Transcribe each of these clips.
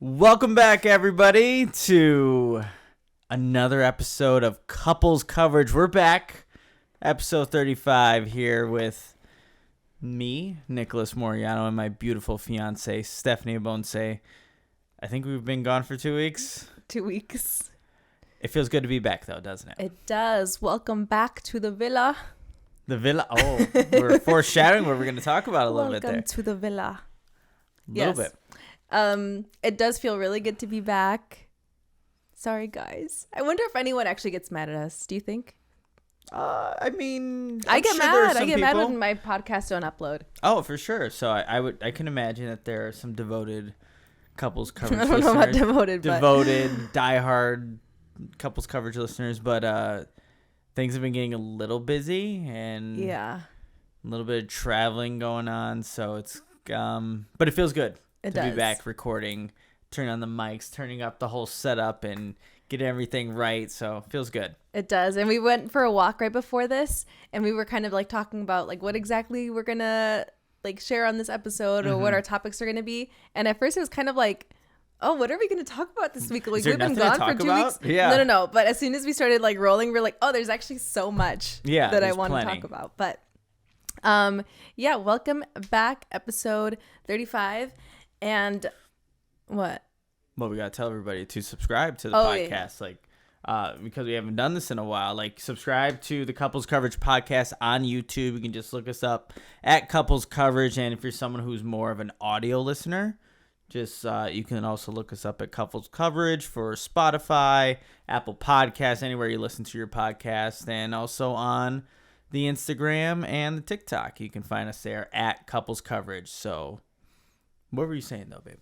Welcome back, everybody, to another episode of Couples Coverage. We're back, episode 35, here with me, Nicholas Moriano, and my beautiful fiance, Stephanie Bonse. I think we've been gone for 2 weeks. 2 weeks. It feels good to be back, though, doesn't it? It does. Welcome back to the villa. The villa. Oh, we're foreshadowing what we're going to talk about a little bit there. Welcome to the villa. A little bit. It does feel really good to be back. Sorry, guys. I wonder if anyone actually gets mad at us. Do you think? I mean, I get mad. I get mad people. when my podcasts don't upload. Oh, for sure. So I can imagine that there are some devoted couples coverage I don't know about devoted, diehard couples coverage listeners, but things have been getting a little busy and yeah, a little bit of traveling going on. So it's but it feels good. It to does. be back recording, turning on the mics, turning up the whole setup, and get everything right. So it feels good. It does. And we went for a walk right before this, and we were kind of like talking about like what exactly we're gonna like share on this episode or what our topics are gonna be. And at first it was kind of like, oh, what are we gonna talk about this week? Like we've been gone for 2 weeks. Yeah. No. But as soon as we started like rolling, we're like, oh, there's actually so much that I want to talk about. But yeah, welcome back, episode 35. And what? Well, we gotta tell everybody to subscribe to the podcast, because we haven't done this in a while. Like, subscribe to the Couples Coverage podcast on YouTube. You can just look us up at Couples Coverage, and if you're someone who's more of an audio listener, just you can also look us up at Couples Coverage for Spotify, Apple Podcasts, anywhere you listen to your podcast, and also on the Instagram and the TikTok. You can find us there at Couples Coverage. So. What were you saying, though, babe?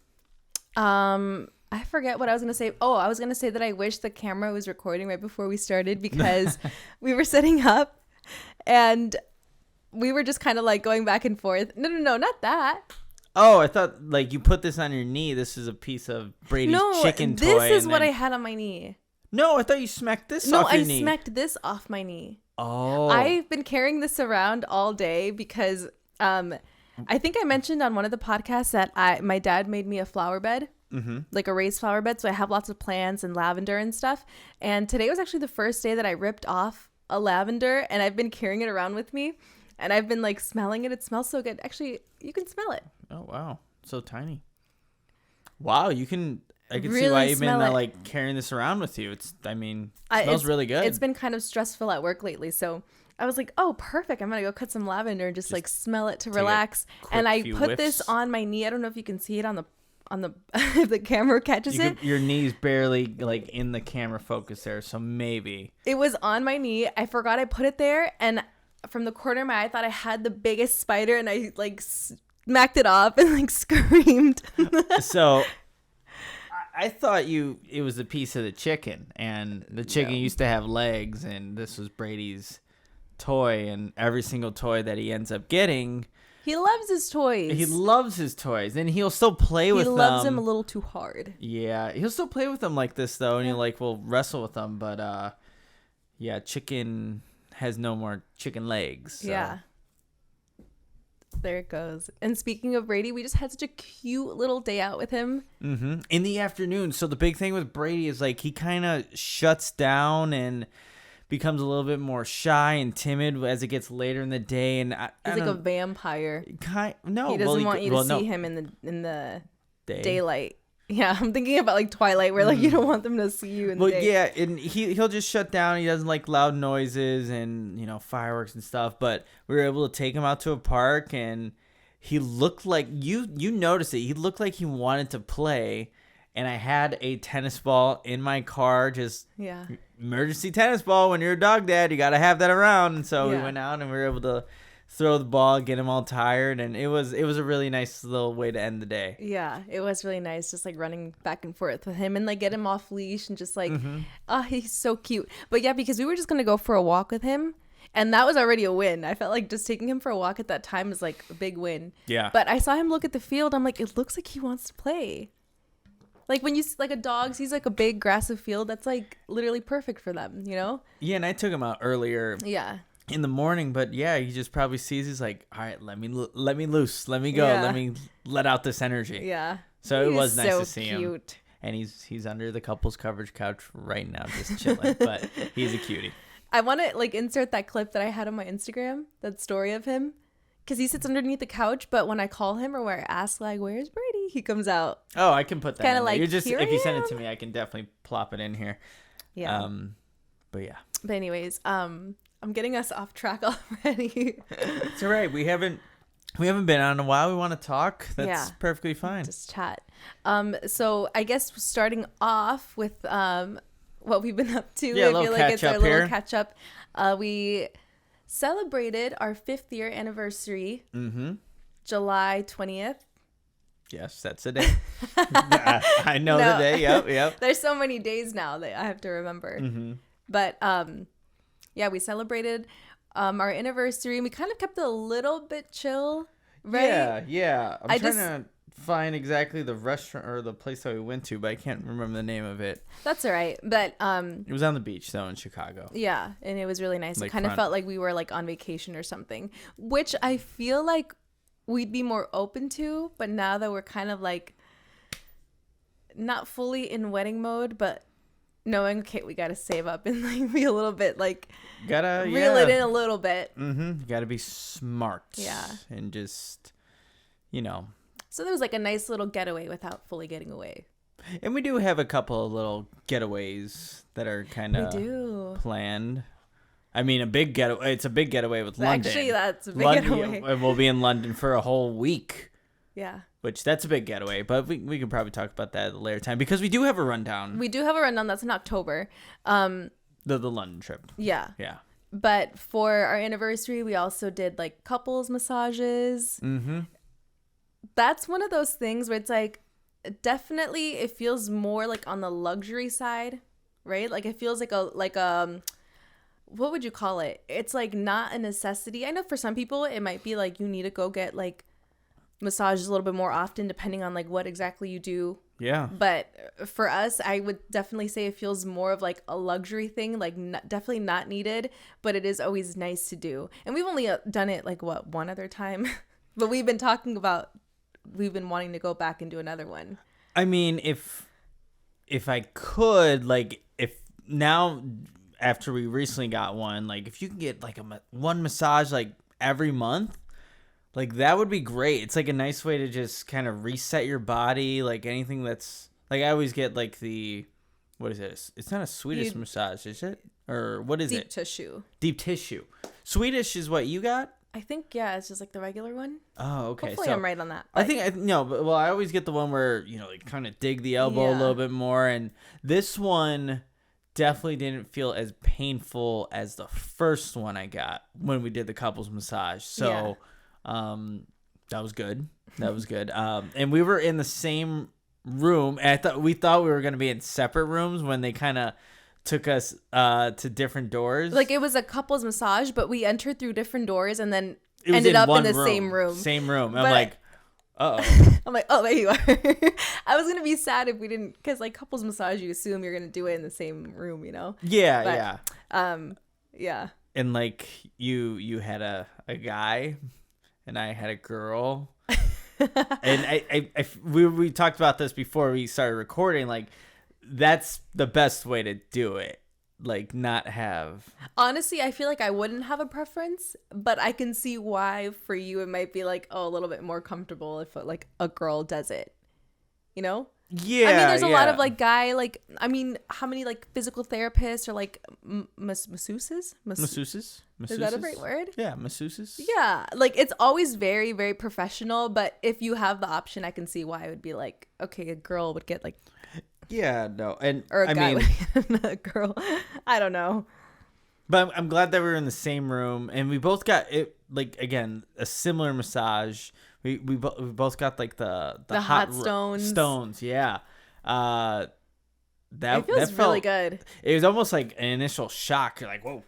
I forget what I was going to say. Oh, I was going to say that I wish the camera was recording right before we started because we were setting up and we were just kind of like going back and forth. No, not that. Oh, I thought like you put this on your knee. This is a piece of Brady's chicken toy. No, this is what I had on my knee. No, I thought you smacked this off your knee. No, I smacked this off my knee. Oh. I've been carrying this around all day because I think I mentioned on one of the podcasts that my dad made me a flower bed, like a raised flower bed. So I have lots of plants and lavender and stuff. And today was actually the first day that I ripped off a lavender and I've been carrying it around with me and I've been like smelling it. It smells so good. Actually, you can smell it. Oh, wow. So tiny. Wow. I can really see why you've been like carrying this around with you. It smells really good. It's been kind of stressful at work lately. So I was like, oh, perfect. I'm going to go cut some lavender and just like smell it to relax. And I put this on my knee. I don't know if you can see it on the the camera catches it. Your knee's barely like in the camera focus there. So maybe. It was on my knee. I forgot I put it there. And from the corner of my eye, I thought I had the biggest spider and I like smacked it off and like screamed. So I thought it was a piece of the chicken and the chicken used to have legs and this was Brady's toy, and every single toy that he ends up getting, he loves his toys. And he'll still play with them. He loves them a little too hard. Yeah, he'll still play with them like this though, and he'll like will wrestle with them, but chicken has no more chicken legs. So. Yeah, there it goes. And speaking of Brady, we just had such a cute little day out with him in the afternoon. So the big thing with Brady is like he kind of shuts down and becomes a little bit more shy and timid as it gets later in the day, and he's like a vampire. He doesn't want you to see him in the daylight. Yeah, I'm thinking about like Twilight, where like you don't want them to see you in the day. Yeah, and he'll just shut down. He doesn't like loud noises and fireworks and stuff. But we were able to take him out to a park, and he looked like you noticed it. He looked like he wanted to play. And I had a tennis ball in my car, emergency tennis ball. When you're a dog dad, you got to have that around. And so we went out and we were able to throw the ball, get him all tired. And it was a really nice little way to end the day. Yeah, it was really nice. Just like running back and forth with him and like get him off leash and just like, he's so cute. But yeah, because we were just going to go for a walk with him. And that was already a win. I felt like just taking him for a walk at that time was like a big win. Yeah. But I saw him look at the field. I'm like, it looks like he wants to play. Like when you like a dog sees like a big grassy field, that's like literally perfect for them, Yeah, and I took him out earlier. Yeah. In the morning, but yeah, he just probably sees. He's like, all right, let me loose, let me go, let me let out this energy. Yeah. So it was nice to see him. And he's under the couples coverage couch right now, just chilling. But he's a cutie. I want to like insert that clip that I had on my Instagram, that story of him, because he sits underneath the couch. But when I call him or where I ask like, "Where's Brady?" he comes out. Oh, I can put that. Kind of like, if you send it to me, I can definitely plop it in here. Yeah. But yeah. But anyways, I'm getting us off track already. It's all right. We haven't been on in a while. We want to talk. That's perfectly fine. Just chat. So I guess starting off with what we've been up to. Yeah, I feel like it's our little catch up. We celebrated our 5th year anniversary. Mm-hmm. July 20th. Yes, that's the day. I know the day. Yep. There's so many days now that I have to remember. Mm-hmm. But we celebrated our anniversary, and we kind of kept it a little bit chill, right? Yeah. I'm trying to find exactly the restaurant or the place that we went to, but I can't remember the name of it. That's all right. But it was on the beach though in Chicago. Yeah, and it was really nice. It kind of felt like we were like on vacation or something, which I feel like we'd be more open to, but now that we're kind of like not fully in wedding mode, but knowing, okay, we got to save up and like be a little bit like reel it in a little bit. Mm-hmm. You got to be smart. Yeah. And just, So there was like a nice little getaway without fully getting away. And we do have a couple of little getaways that are kind of planned. I mean, it's a big getaway with London. Actually, that's a big getaway. And we'll be in London for a whole week. Yeah. Which, that's a big getaway, but we can probably talk about that at a later time because we do have a rundown. We do have a rundown. That's in October. The London trip. Yeah. Yeah. But for our anniversary, we also did like couples massages. Mm-hmm. That's one of those things where it's like, definitely it feels more like on the luxury side, right? Like it feels like what would you call it? It's like not a necessity. I know for some people it might be like you need to go get like massages a little bit more often depending on like what exactly you do. Yeah. But for us, I would definitely say it feels more of like a luxury thing, like definitely not needed, but it is always nice to do. And we've only done it like one other time, but we've been wanting to go back and do another one. I mean, if I could, like, if now after we recently got one, like if you can get like one massage like every month, like that would be great. It's like a nice way to just kind of reset your body. Like anything that's like, I always get like what is it? It's not a Swedish massage, is it? Or what is it? Deep tissue. Swedish is what you got? I think, it's just like the regular one. Oh, okay. Hopefully I'm right on that. But I always get the one where, like kind of dig the elbow a little bit more. And this one definitely didn't feel as painful as the first one I got when we did the couples massage. So that was good. And we were in the same room. And we thought we were going to be in separate rooms when they kind of took us to different doors. Like it was a couples massage, but we entered through different doors and then ended up in the same room. Same room. I'm like, uh-oh. I'm like, oh, there you are. I was going to be sad if we didn't, because like couples massage, you assume you're going to do it in the same room, Yeah, but, yeah. And like you had a guy and I had a girl. And we talked about this before we started recording, like that's the best way to do it. Like not have. Honestly, I feel like I wouldn't have a preference, but I can see why for you it might be like a little bit more comfortable if like a girl does it. Yeah. I mean, there's a lot of like guy like how many like physical therapists or like masseuses? Masseuses? Is that a right word? Yeah, masseuses. Yeah, like it's always very, very professional, but if you have the option, I can see why it would be like, okay, a girl would get like. Yeah, no, and or a guy would get a girl. I don't know. But I'm glad that we were in the same room, and we both got it. Like again, a similar massage. We both got like the hot stones. Stones, yeah. That feels really good. It was almost like an initial shock. You're like, whoa.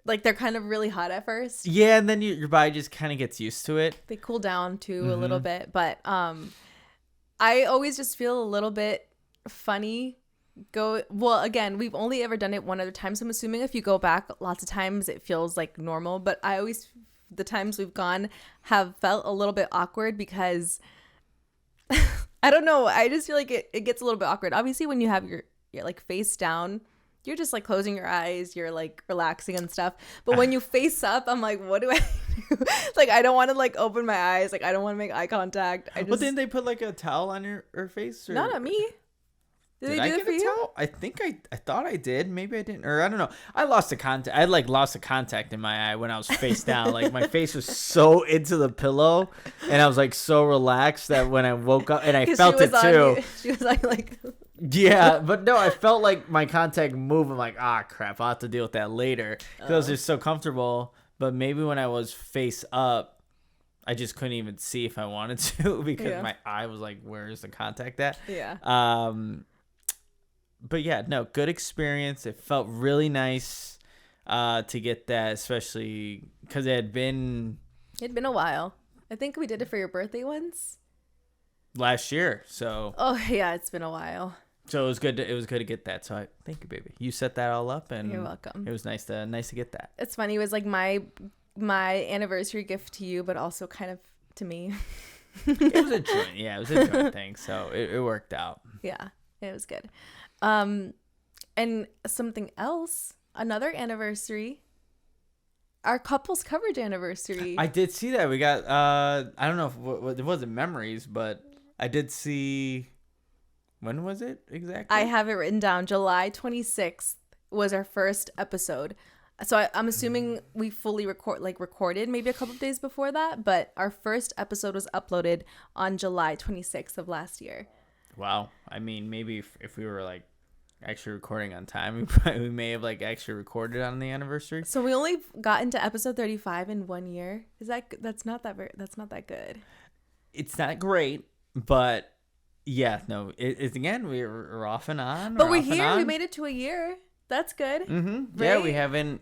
Like they're kind of really hot at first. Yeah, and then your body just kind of gets used to it. They cool down too a little bit, but I always just feel a little bit funny. Again, we've only ever done it one other time, so I'm assuming if you go back lots of times it feels like normal, but I always, the times we've gone have felt a little bit awkward because I don't know. I just feel like it gets a little bit awkward. Obviously, when you have your like face down, you're just like closing your eyes, you're like relaxing and stuff. But when you face up, I'm like, what do I do? Like, I don't want to like open my eyes. Like, I don't want to make eye contact. Well, didn't they put like a towel on her face? Or... Not on me. Did they do that for you? Towel? I think I thought I did. Maybe I didn't, or I don't know. I lost the contact. I like lost the contact in my eye when I was face down. Like my face was so into the pillow, and I was like so relaxed that when I woke up, and I felt it too. She was like. Yeah, but no, I felt like my contact move. I'm like, crap, I'll have to deal with that later because I was just so comfortable. But maybe when I was face up, I just couldn't even see if I wanted to because my eye was like, where's the contact at? Yeah. But yeah, no, good experience. It felt really nice to get that, especially because it'd been a while. I think we did it for your birthday once. Last year, so. Oh yeah, it's been a while. So it was good. It was good to get that. So thank you, baby. You set that all up, and you're welcome. It was nice to get that. It's funny. It was like my anniversary gift to you, but also kind of to me. It was a joint. Yeah, it was a joint thing. So it worked out. Yeah, it was good. And something else, another anniversary, our couples coverage anniversary. I did see that. We got, I don't know if it wasn't memories, but I did see, when was it exactly? I have it written down. July 26th was our first episode. So I'm assuming we fully recorded maybe a couple of days before that, but our first episode was uploaded on July 26th of last year. Wow. I mean, maybe if we were like actually recording on time, we may have like actually recorded on the anniversary. So we only got into episode 35 in 1 year. That's not that good. It's not great, but yeah, no, it's again, we're off and on. But we're here. We made it to a year. That's good. Mm-hmm. Right? Yeah,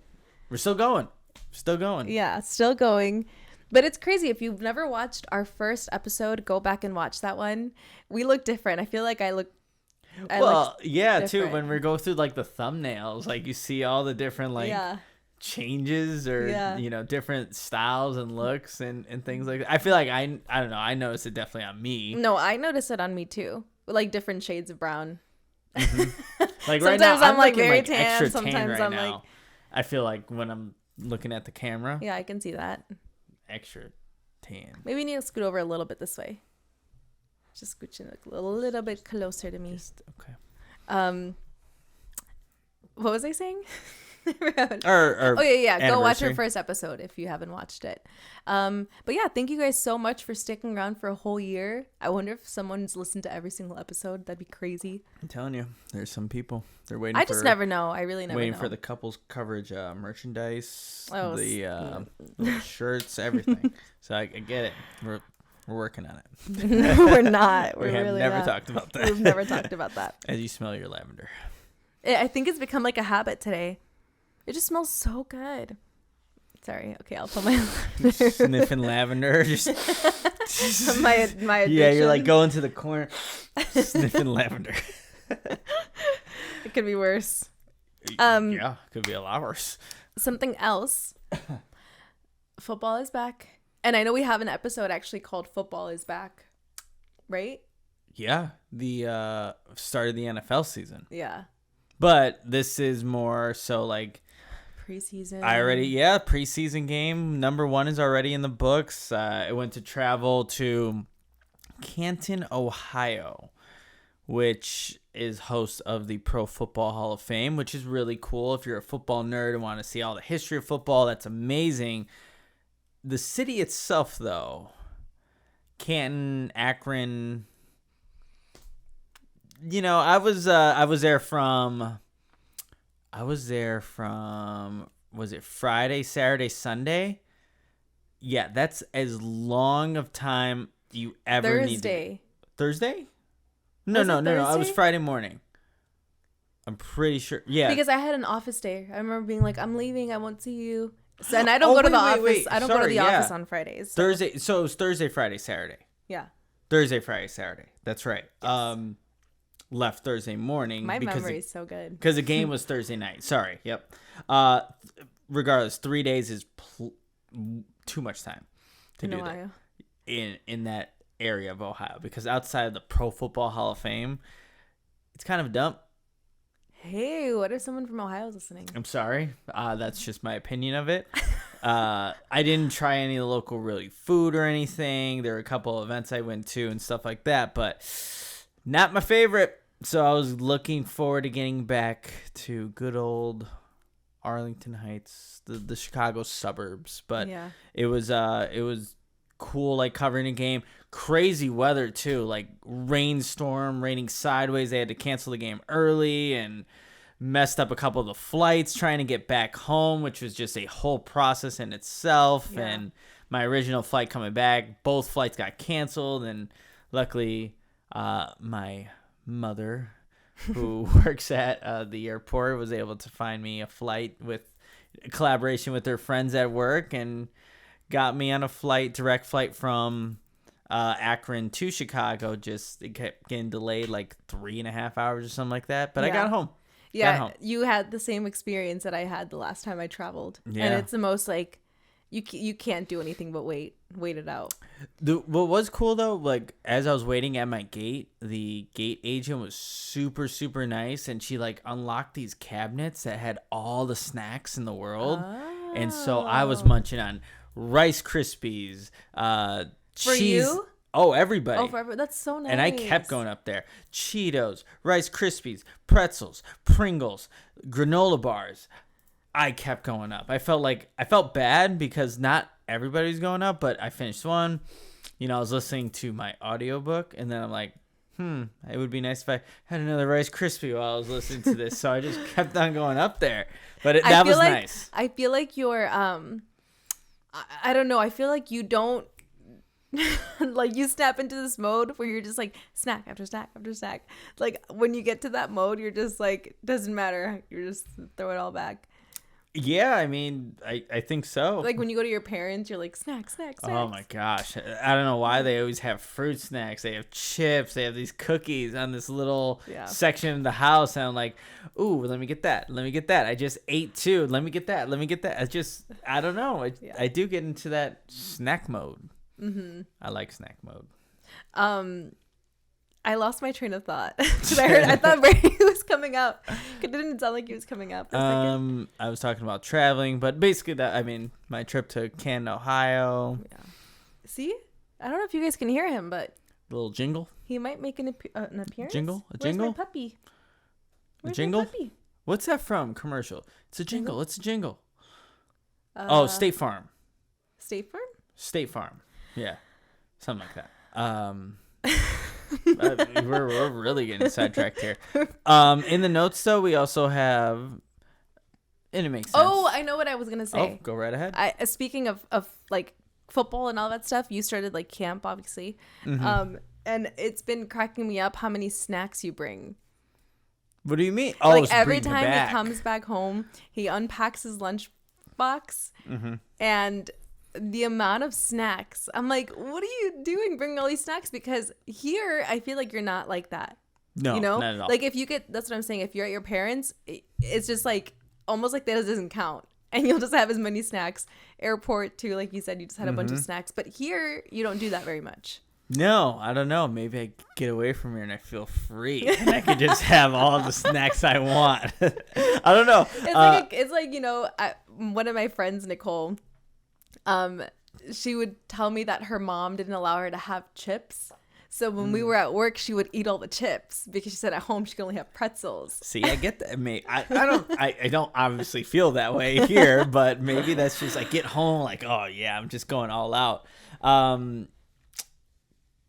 we're still going. Yeah, still going. But it's crazy. If you've never watched our first episode, go back and watch that one. We look different. I feel like I look different. Too. When we go through like the thumbnails, like you see all the different changes or different styles and looks and things like that. I feel like I don't know. I noticed it definitely on me. No, I noticed it on me too. Like different shades of brown. Mm-hmm. Like sometimes right now, I'm like very tan. Extra sometimes tan right I'm now. like. I feel like when I'm looking at the camera. Yeah, I can see that. Extra tan. Maybe you need to scoot over a little bit this way. Just scooching a little bit closer to me. Okay. What was I saying? Our go watch our first episode if you haven't watched it. But yeah, thank you guys so much for sticking around for a whole year. I wonder if someone's listened to every single episode. That'd be crazy. I'm telling you, there's some people. They're waiting. I just never know. I really never know. Waiting for the couples coverage merchandise, the the shirts, everything. So I get it. We're working on it. No, we're not. We have never talked about that. We've never talked about that. As you smell your lavender. I think it's become like a habit today. It just smells so good. Sorry. Okay, I'll put my sniffing lavender. Just my addiction. Yeah, you're like going to the corner, sniffing lavender. It could be worse. Yeah, it could be a lot worse. Something else. Football is back, and I know we have an episode actually called "Football is Back," right? Yeah, the start of the NFL season. Yeah. But this is more so like preseason. Preseason game. Number 1 is already in the books. I went to travel to Canton, Ohio, which is host of the Pro Football Hall of Fame, which is really cool. If you're a football nerd and want to see all the history of football, that's amazing. The city itself, though, Canton, Akron. I was there from was it Friday, Saturday, Sunday? Yeah, that's as long of time you ever need. Thursday? No. I was Friday morning. I'm pretty sure. Yeah. Because I had an office day. I remember being like, I'm leaving. I won't see you. So, and I don't go to the office. I don't go to the office on Fridays. So. Thursday. So it was Thursday, Friday, Saturday. Yeah. Thursday, Friday, Saturday. That's right. Yes. Left Thursday morning. My memory is so good. Because the game was Thursday night. Sorry. Yep. Regardless, 3 days is too much time to do that. In that area of Ohio, because outside of the Pro Football Hall of Fame, it's kind of a dump. Hey, what if someone from Ohio is listening? I'm sorry. That's just my opinion of it. I didn't try any of the local really food or anything. There were a couple of events I went to and stuff like that, but not my favorite. So I was looking forward to getting back to good old Arlington Heights, the Chicago suburbs. But Yeah. it was cool, like covering a game. Crazy weather too, like rainstorm, raining sideways. They had to cancel the game early and messed up a couple of the flights trying to get back home, which was just a whole process in itself. Yeah. And my original flight coming back, both flights got canceled, and luckily my mother, who works at the airport, was able to find me a flight with a collaboration with her friends at work, and got me on a direct flight from Akron to Chicago. Just it kept getting delayed like 3.5 hours or something like that, but I got home. Yeah, you had the same experience that I had the last time I traveled. Yeah. And it's the most like you can't do anything but wait it out. What was cool though, like as I was waiting at my gate, the gate agent was super, super nice, and she like unlocked these cabinets that had all the snacks in the world. Oh. And so I was munching on Rice Krispies, For cheese. you? Oh, everybody. Oh, forever. That's so nice. And I kept going up there. Cheetos, Rice Krispies, pretzels, Pringles, granola bars. I kept going up. I felt bad because not everybody's going up, but I finished one. You know, I was listening to my audiobook, and then I'm like, it would be nice if I had another Rice Krispie while I was listening to this. So I just kept on going up there. But that was nice. I feel like you're I don't know. I feel like you don't like you snap into this mode where you're just like snack after snack after snack. Like when you get to that mode, you're just like, doesn't matter. You're just throw it all back. Yeah, I mean, I think so. Like when you go to your parents, you're like snack. Oh my gosh. I don't know why they always have fruit snacks. They have chips. They have these cookies on this little section of the house. And I'm like, ooh, let me get that. Let me get that. I just ate two. Let me get that. Let me get that. I don't know. I do get into that snack mode. Mm-hmm. I like snack mode. I lost my train of thought because I thought Brady was coming up. It didn't sound like he was coming up. I was talking about traveling, but basically my trip to Canton, Ohio. Yeah. See, I don't know if you guys can hear him, but the little jingle. He might make an appearance. Jingle? A Where's jingle? my puppy? A jingle? My puppy? What's that from? Commercial. It's a jingle. Jingle? It's a jingle. State Farm. State Farm? State Farm. Yeah. Something like that. We're really getting sidetracked here. In the notes though, we also have, and it makes sense. Oh, I know what I was gonna say. Oh, go right ahead. Speaking of like football and all that stuff, you started like camp, obviously. Mm-hmm. And it's been cracking me up how many snacks you bring. What do you mean? Oh, like every time he comes back home, he unpacks his lunch box, and the amount of snacks, I'm like, what are you doing bringing all these snacks? Because here I feel like you're not like that. No, you know, not at all. like if you get, that's what I'm saying, if you're at your parents, it's just like almost like that doesn't count, and you'll just have as many snacks. Airport too, like you said, you just had a bunch of snacks, but here you don't do that very much. No, I don't know. Maybe I get away from here and I feel free, and I can just have all the snacks I want. I don't know. It's like you know, one of my friends, Nicole, she would tell me that her mom didn't allow her to have chips. So when we were at work, she would eat all the chips because she said at home she could only have pretzels. See, I get that. I don't obviously feel that way here, but maybe that's just like get home like, oh yeah, I'm just going all out.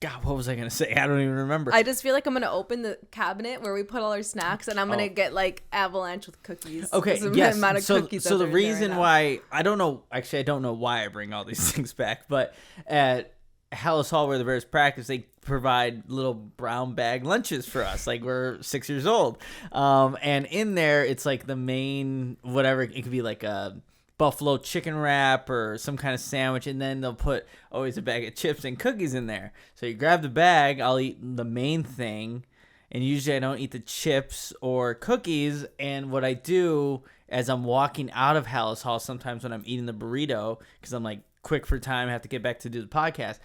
God, what was I going to say? I don't even remember. I just feel like I'm going to open the cabinet where we put all our snacks and I'm going to get like avalanche with cookies. Okay, yes. So the reason why, I don't know why I bring all these things back, but at Hallis Hall where the Bears practice, they provide little brown bag lunches for us. Like we're 6 years old. And in there, it's like the main, whatever, it could be like a buffalo chicken wrap or some kind of sandwich, and then they'll put always a bag of chips and cookies in there. So you grab the bag, I'll eat the main thing, and usually I don't eat the chips or cookies. And what I do as I'm walking out of Hallis Hall, sometimes when I'm eating the burrito, because I'm like quick for time, I have to get back to do the podcast,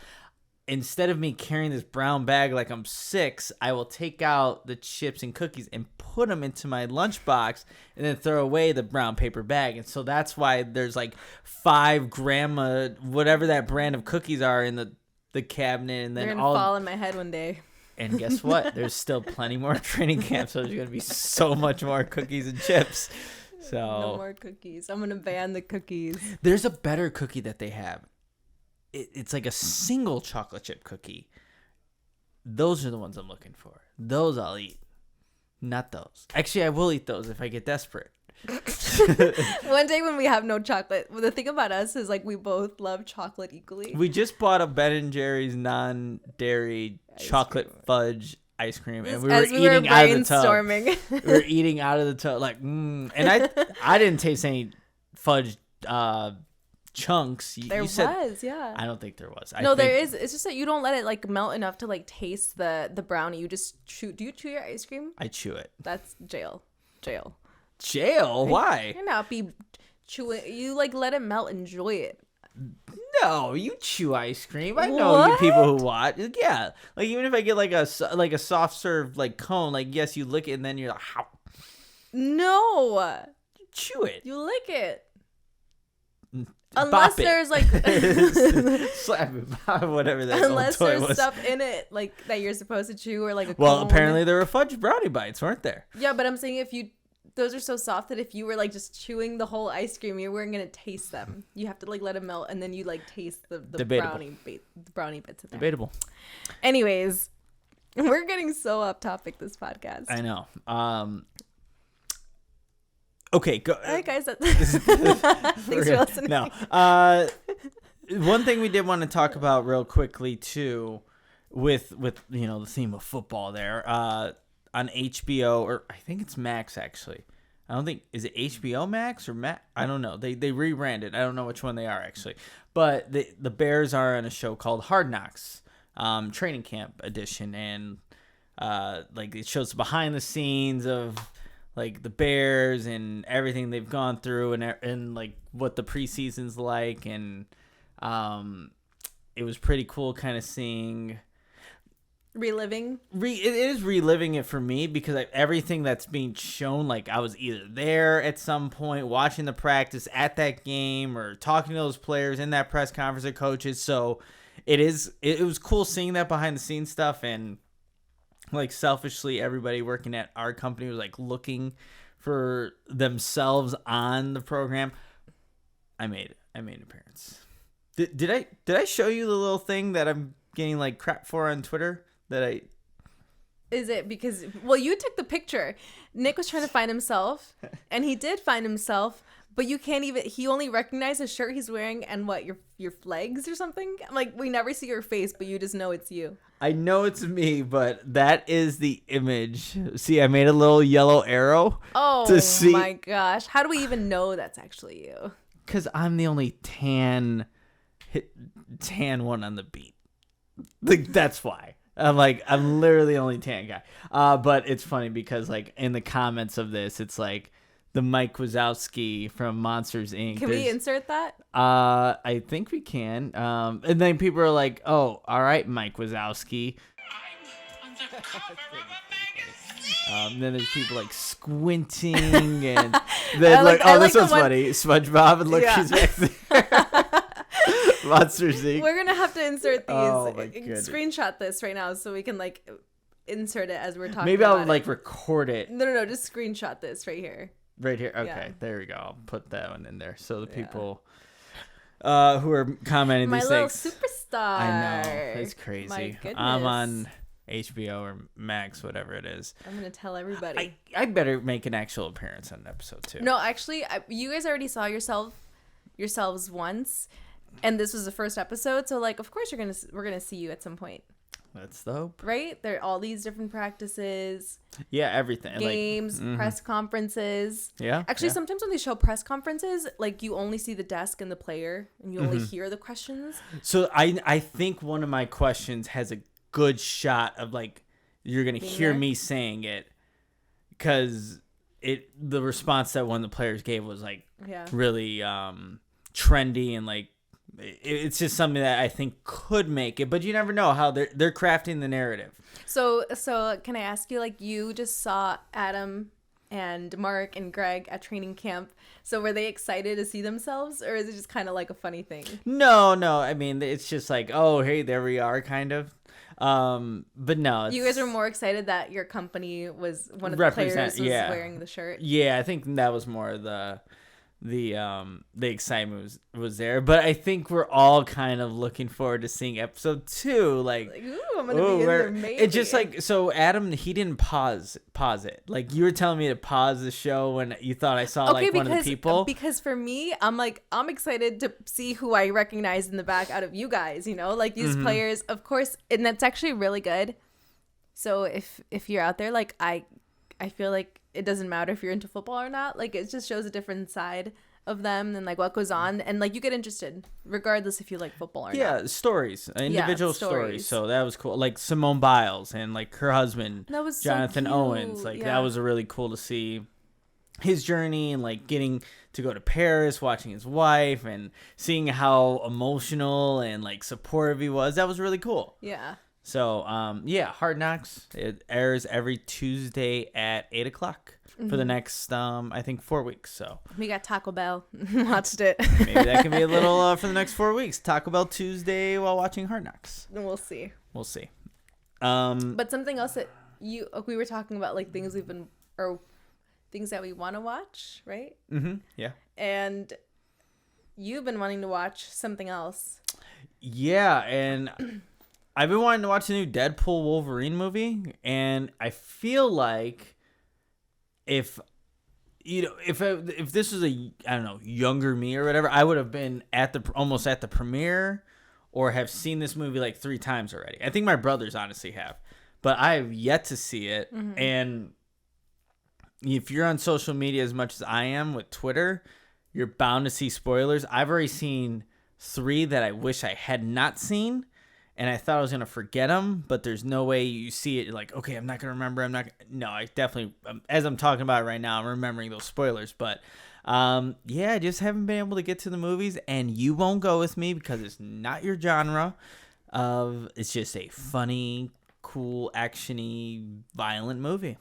instead of me carrying this brown bag like I'm 6, I will take out the chips and cookies and put them into my lunchbox and then throw away the brown paper bag. And so that's why there's like 5 grandma, whatever that brand of cookies are in the cabinet. And then they're going to fall in my head one day. And guess what? There's still plenty more training camps. So there's going to be so much more cookies and chips. So no more cookies. I'm going to ban the cookies. There's a better cookie that they have. It's like a single chocolate chip cookie. Those are the ones I'm looking for. Those I'll eat. Not those. Actually, I will eat those if I get desperate. One day when we have no chocolate. Well, the thing about us is like we both love chocolate equally. We just bought a Ben & Jerry's non-dairy chocolate fudge ice cream, and we were eating out of the tub. We were eating out of the tub, like, And I didn't taste any fudge chunks. You said, yeah. I don't think there was. There is. It's just that you don't let it like melt enough to like taste the brownie. You just chew. Do you chew your ice cream? I chew it. That's jail. Why? You're not be chewing. You like let it melt. Enjoy it. No, you chew ice cream. I know you people who watch. Yeah, like even if I get like a soft serve like cone, like yes, you lick it and then you're like, how? No, you chew it. You lick it. Unless there's like slap it, whatever that. Unless toy there's was. Stuff in it like that you're supposed to chew or like a. Well, cone. apparently there were fudge brownie bites, weren't there? Yeah, but I'm saying those are so soft that if you were like just chewing the whole ice cream, you weren't gonna taste them. You have to like let them melt and then you like taste the brownie bits of there. Debatable. Anyways, we're getting so off topic this podcast. I know. Okay, go. All right, guys. Thanks for listening. No. One thing we did want to talk about real quickly too, with the theme of football there. On HBO, or I think it's Max actually. I don't think, is it HBO Max or Max? I don't know. They rebranded. I don't know which one they are actually. But the Bears are on a show called Hard Knocks, training camp edition, and like it shows behind the scenes of like the Bears and everything they've gone through and like what the preseason's like, and it was pretty cool kind of seeing. Reliving? It is reliving it for me because everything that's being shown, like I was either there at some point, watching the practice at that game, or talking to those players in that press conference or coaches. So it was cool seeing that behind the scenes stuff, and like selfishly, everybody working at our company was like looking for themselves on the program. I made an appearance. Did I show you the little thing that I'm getting like crap for on Twitter? Is it because you took the picture. Nick was trying to find himself and he did find himself, but he only recognized the shirt he's wearing and your legs or something. Like we never see your face, but you just know it's you. I know it's me, but that is the image. See, I made a little yellow arrow. Oh to see. My gosh. How do we even know that's actually you? Because I'm the only tan one on the beat. Like, that's why. I'm literally the only tan guy. But it's funny because like in the comments of this, it's like the Mike Wazowski from Monsters Inc. Can we insert that? I think we can. And then people are like, "Oh, all right, Mike Wazowski." Then there's people like squinting, and then this one's funny. SpongeBob and look, she's back there. Monsters Inc. We're gonna have to insert these. Oh my goodness. Screenshot this right now so we can like insert it as we're talking. Maybe I'll like record it. No, just screenshot this right here. Right here. Okay, yeah. There we go. I'll put that one in there so the people who are commenting these things. My little superstar. I know, it's crazy. My goodness. I'm on HBO or Max, whatever it is. I'm gonna tell everybody. I better make an actual appearance on an episode too. No, actually, you guys already saw yourselves once. And this was the first episode, so like, of course we're gonna see you at some point. That's the hope, right? There are all these different practices. Yeah, everything. Games, like, press conferences. Yeah. Actually, sometimes when they show press conferences, like you only see the desk and the player, and you only hear the questions. So I think one of my questions has a good shot of like you're gonna hear me saying it, because the response that one of the players gave was like really trendy and like it's just something that I think could make it, but you never know how they're crafting the narrative. So can I ask you, like, you just saw Adam and Mark and Greg at training camp. So were they excited to see themselves, or is it just kind of like a funny thing? No. I mean, it's just like, oh, hey, there we are, kind of. But no, you guys were more excited that your company was one of the players was wearing the shirt. Yeah, I think that was more the excitement was there, but I think we're all kind of looking forward to seeing episode 2. Like ooh, I'm gonna be in there, maybe. It's just like, so Adam, he didn't pause it. Like, you were telling me to pause the show when you thought I saw one of the people. Because for me, I'm excited to see who I recognize in the back out of you guys. You know, like these players, of course, and that's actually really good. So if you're out there, like I feel like it doesn't matter if you're into football or not. Like, it just shows a different side of them and like what goes on, and like you get interested regardless if you like football or not. Yeah, stories, individual stories. So that was cool. Like Simone Biles and like her husband, that was Jonathan so cute. Owens. Like that was really cool to see his journey and like getting to go to Paris, watching his wife, and seeing how emotional and like supportive he was. That was really cool. Yeah. So, Hard Knocks, it airs every Tuesday at 8:00 for the next, I think 4 weeks. So we got Taco Bell. Watched it. Maybe that can be a little, for the next 4 weeks, Taco Bell Tuesday while watching Hard Knocks. We'll see. But something else that we were talking about, like things things that we want to watch, right? Mm-hmm. Yeah. And you've been wanting to watch something else. Yeah, and I've been wanting to watch the new Deadpool Wolverine movie, and I feel like if this was younger me or whatever, I would have been almost at the premiere or have seen this movie like 3 times already. I think my brothers honestly have, but I have yet to see it. Mm-hmm. And if you're on social media as much as I am with Twitter, you're bound to see spoilers. I've already seen 3 that I wish I had not seen. And I thought I was going to forget them, but there's no way you see it. You're like, okay, I'm not going to remember. No, I definitely, as I'm talking about it right now, I'm remembering those spoilers. But, I just haven't been able to get to the movies. And you won't go with me because it's not your genre. It's just a funny, cool, action-y, violent movie.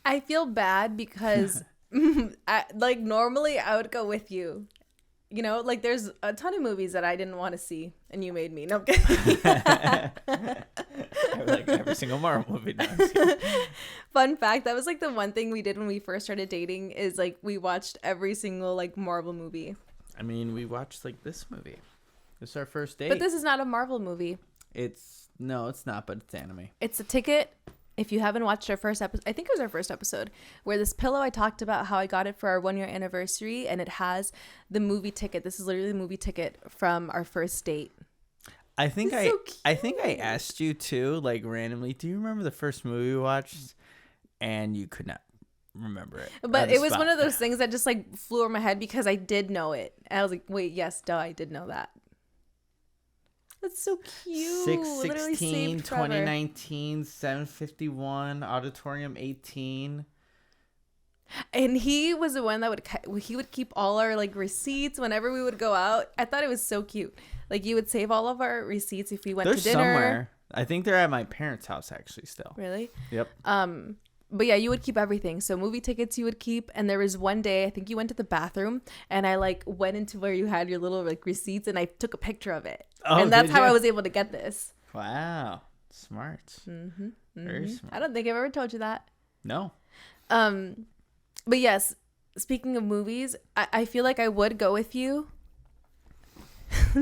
I feel bad because, normally I would go with you. You know, like there's a ton of movies that I didn't want to see, and you made me. No, I'm kidding. I like every single Marvel movie now. Fun fact, that was like the one thing we did when we first started dating is like we watched every single like Marvel movie. I mean, we watched like this movie. It's our first date. But this is not a Marvel movie. It's not, but it's anime. It's a ticket. If you haven't watched our first episode, I think it was our first episode, where this pillow, I talked about how I got it for our 1-year anniversary, and it has the movie ticket. This is literally the movie ticket from our first date. I think I asked you too, like randomly, do you remember the first movie we watched? And you could not remember it. But it was one of those things that just like flew over my head because I did know it. And I was like, wait, yes, duh, I did know that. That's so cute. 6/16, 2019, 7:51, Auditorium 18. And he was the one that would keep all our like receipts whenever we would go out. I thought it was so cute. Like you would save all of our receipts if we went to dinner. Somewhere. I think they're at my parents' house actually still. Really? Yep. But yeah, you would keep everything. So movie tickets you would keep. And there was one day, I think you went to the bathroom and I like went into where you had your little like receipts and I took a picture of it. Oh, and that's how I was able to get this. Wow. Smart. Mm-hmm. Very smart. I don't think I've ever told you that. No. But yes, speaking of movies, I feel like I would go with you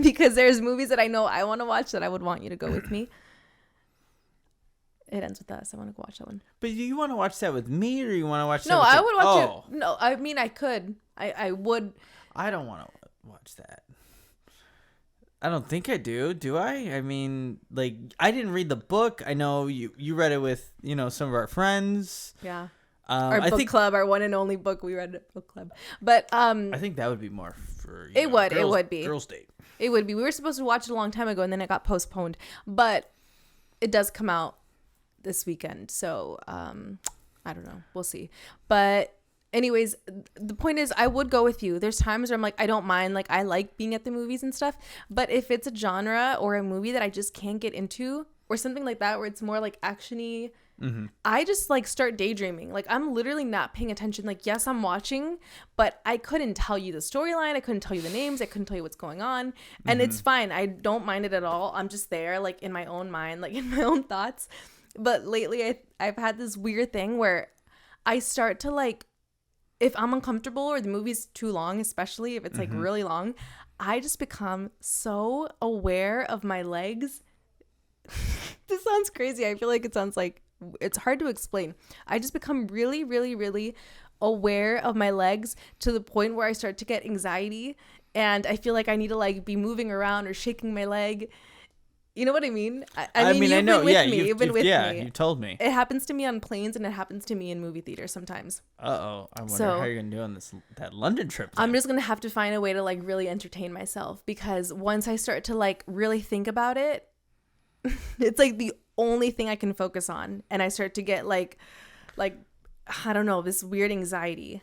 because there's movies that I know I want to watch that I would want you to go with me. It ends with us. I want to go watch that one. But you want to watch that with me, or you want to watch that? No, I would watch it. No, I mean I could. I would. I don't want to watch that. I don't think I do. Do I? I mean, like, I didn't read the book. I know you read it with some of our friends. Yeah. Our book club, our one and only book we read at book club. But I think that would be more for it would be girls' date. It would be. We were supposed to watch it a long time ago, and then it got postponed. But it does come out this weekend, so I don't know. We'll see. But anyways, the point is, I would go with you. There's times where I'm like, I don't mind, like I like being at the movies and stuff, but if it's a genre or a movie that I just can't get into or something like that where it's more like actiony, I just like start daydreaming. Like I'm literally not paying attention. Like, yes, I'm watching, but I couldn't tell you the storyline. I couldn't tell you the names. I couldn't tell you what's going on. And it's fine. I don't mind it at all. I'm just there like in my own mind, like in my own thoughts. But lately I've had this weird thing where I start to like, if I'm uncomfortable or the movie's too long, especially if it's like really long, I just become so aware of my legs. This sounds crazy. I feel like it sounds like it's hard to explain. I just become really, really, really aware of my legs to the point where I start to get anxiety and I feel like I need to like be moving around or shaking my leg. You know what I mean? I mean, you've been with me. You've been with me. Yeah, you told me. It happens to me on planes and it happens to me in movie theaters sometimes. I wonder how you're going to do on that London trip. Then. I'm just going to have to find a way to like really entertain myself because once I start to like really think about it, it's like the only thing I can focus on. And I start to get like, I don't know, this weird anxiety.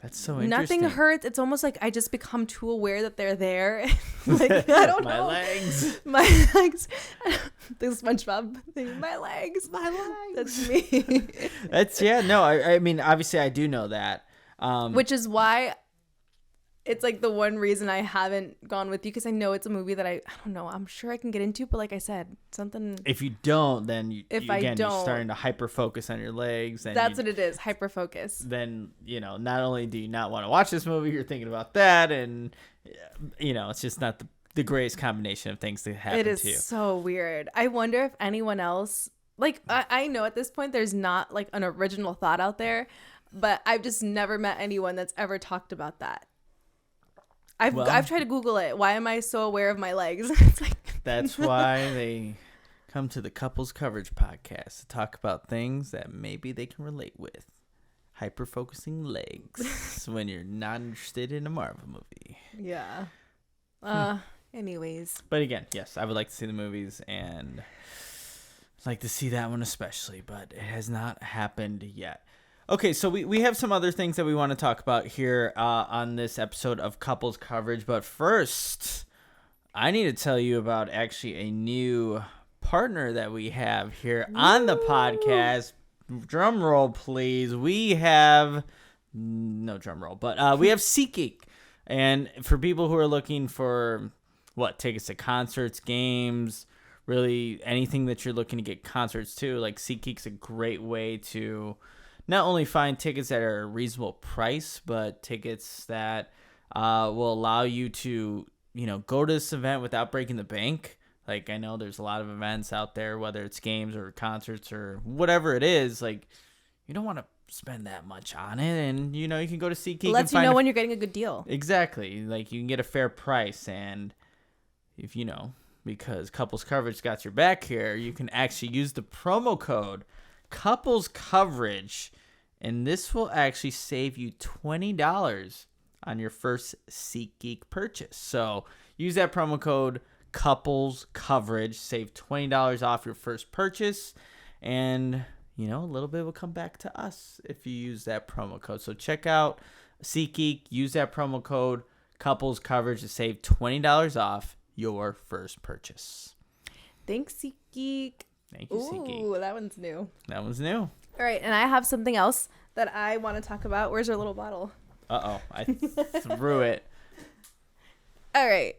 That's so interesting. Nothing hurts. It's almost like I just become too aware that they're there. Like, I don't know. My legs. The SpongeBob thing. My legs. That's me. I mean, obviously I do know that. Which is why it's like the one reason I haven't gone with you because I know it's a movie that I don't know. I'm sure I can get into, but like I said, something. If you don't, then you're starting to hyper focus on your legs. And that's what it is, hyper focus. Then not only do you not want to watch this movie, you're thinking about that, and it's just not the greatest combination of things to happen. It is so weird. I wonder if anyone else like I know at this point there's not like an original thought out there, but I've just never met anyone that's ever talked about that. I've tried to Google it. Why am I so aware of my legs? It's like that's why they come to the Couples Coverage podcast to talk about things that maybe they can relate with. Hyper-focusing legs when you're not interested in a Marvel movie. Yeah. Anyways. But again, yes, I would like to see the movies and I'd like to see that one especially, but it has not happened yet. Okay, so we have some other things that we want to talk about here on this episode of Couples Coverage. But first, I need to tell you about actually a new partner that we have here on the podcast. Drum roll, please. We have no drum roll, but we have SeatGeek. And for people who are looking for tickets to concerts, games, really anything that you're looking to get concerts to, like SeatGeek's a great way to not only find tickets that are a reasonable price, but tickets that will allow you to, go to this event without breaking the bank. Like, I know there's a lot of events out there, whether it's games or concerts or whatever it is. Like, you don't want to spend that much on it. And, you can go to SeatGeek. It lets you know when you're getting a good deal. Exactly. Like, you can get a fair price. And if, because Couples Coverage got your back here, you can actually use the promo code Couples Coverage, and this will actually save you $20 on your first SeatGeek purchase. So use that promo code Couples Coverage, save $20 off your first purchase, and a little bit will come back to us if you use that promo code. So check out SeatGeek, use that promo code Couples Coverage to save $20 off your first purchase. Thanks, SeatGeek. Thank you, SeatGeek. Ooh, that one's new. That one's new. All right, and I have something else that I want to talk about. Where's our little bottle? Uh-oh, I threw it. All right.